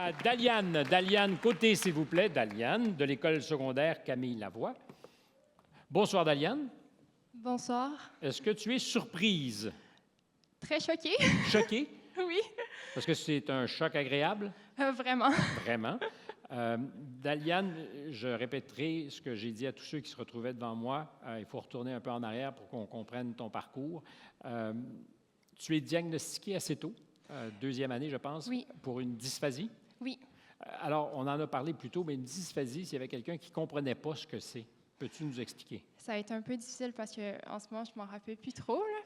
à Daliane. Daliane Côté, s'il vous plaît. Daliane, de l'école secondaire Camille Lavoie. Bonsoir, Daliane. Bonsoir. Est-ce que tu es surprise? Très choquée. Choquée? Oui, Parce que c'est un choc agréable? vraiment. Vraiment. Daliane, je répéterai ce que j'ai dit à tous ceux qui se retrouvaient devant moi. Il faut retourner un peu en arrière pour qu'on comprenne ton parcours. Tu es diagnostiquée assez tôt, deuxième année, je pense, Oui. pour une dysphasie. Oui. Alors, on en a parlé plus tôt, mais une dysphasie, s'il y avait quelqu'un qui ne comprenait pas ce que c'est, peux-tu nous expliquer? Ça a été un peu difficile parce qu'en ce moment, je m'en rappelle plus trop. Là.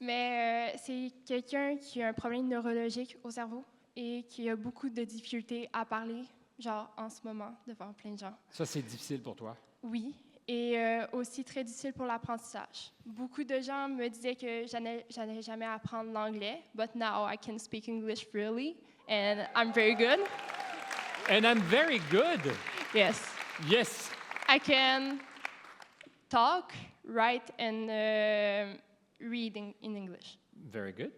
Mais c'est quelqu'un qui a un problème neurologique au cerveau et qui a beaucoup de difficultés à parler, genre en ce moment, devant plein de gens. Ça, c'est difficile pour toi? Oui. Et aussi très difficile pour l'apprentissage. Beaucoup de gens me disaient que j'allais jamais apprendre l'anglais, but now I can speak English freely, and I'm very good. And I'm very good. Yes. Yes. I can talk, write, and read in English. Very good.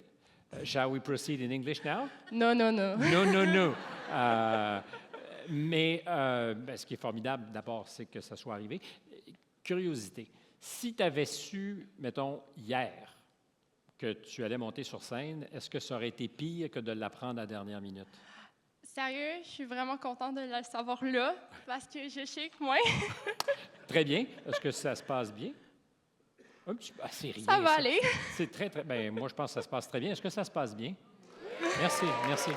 Shall we proceed in English now? No, no, no. No, no, no. Mais ce qui est formidable, d'abord, c'est que ça soit arrivé. Curiosité. Si tu avais su, mettons, hier, que tu allais monter sur scène, est-ce que ça aurait été pire que de l'apprendre à la dernière minute? Sérieux, je suis vraiment contente de le savoir là, parce que je sais que moi, Très bien. Est-ce que ça se passe bien? Un petit peu. C'est rien. ça va aller. C'est très, très... Bien, moi, je pense que ça se passe très bien. Est-ce que ça se passe bien? Merci, merci.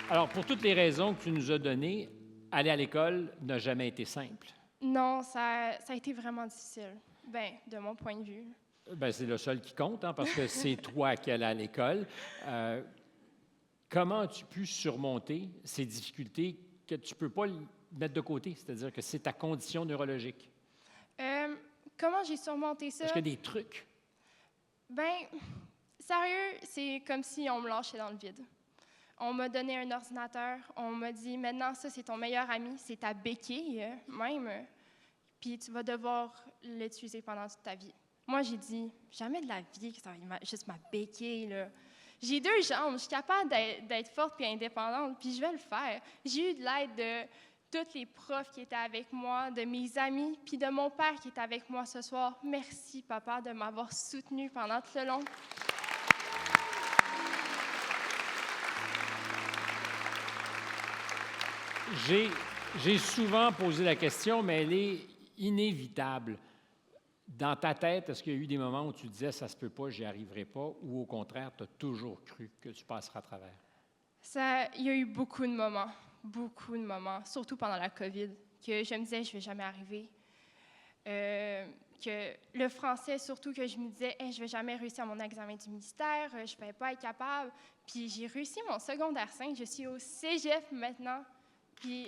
Alors, pour toutes les raisons que tu nous as données, aller à l'école n'a jamais été simple. Non, ça a été vraiment difficile. Ben, de mon point de vue. Bien, c'est le seul qui compte, hein, parce que c'est toi qui allais à l'école. Comment as-tu pu surmonter ces difficultés que tu ne peux pas mettre de côté? C'est-à-dire que c'est ta condition neurologique. Comment j'ai surmonté ça? Est-ce qu'il y a des trucs? Ben, sérieux, c'est comme si on me lâchait dans le vide. On m'a donné un ordinateur, on m'a dit, maintenant, ça, c'est ton meilleur ami, c'est ta béquille, même, puis tu vas devoir l'utiliser pendant toute ta vie. Moi, j'ai dit, jamais de la vie que ça va être juste ma béquille, là. J'ai 2 jambes, je suis capable d'être forte et indépendante, puis je vais le faire. J'ai eu de l'aide de tous les profs qui étaient avec moi, de mes amis, puis de mon père qui est avec moi ce soir. Merci, papa, de m'avoir soutenue pendant tout le long. J'ai souvent posé la question, mais elle est inévitable. Dans ta tête, est-ce qu'il y a eu des moments où tu disais « ça se peut pas, j'y arriverai pas » ou au contraire, tu as toujours cru que tu passeras à travers? Il y a eu beaucoup de moments, surtout pendant la COVID, que je me disais « je vais jamais arriver ». Que le français, surtout que je me disais hey, « je vais jamais réussir mon examen du ministère, je vais pas être capable ». Puis j'ai réussi mon secondaire 5, je suis au cégep maintenant, puis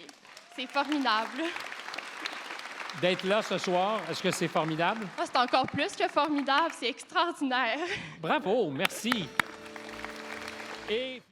c'est formidable. D'être là ce soir, est-ce que c'est formidable? Ah, c'est encore plus que formidable, c'est extraordinaire. Bravo, merci. Et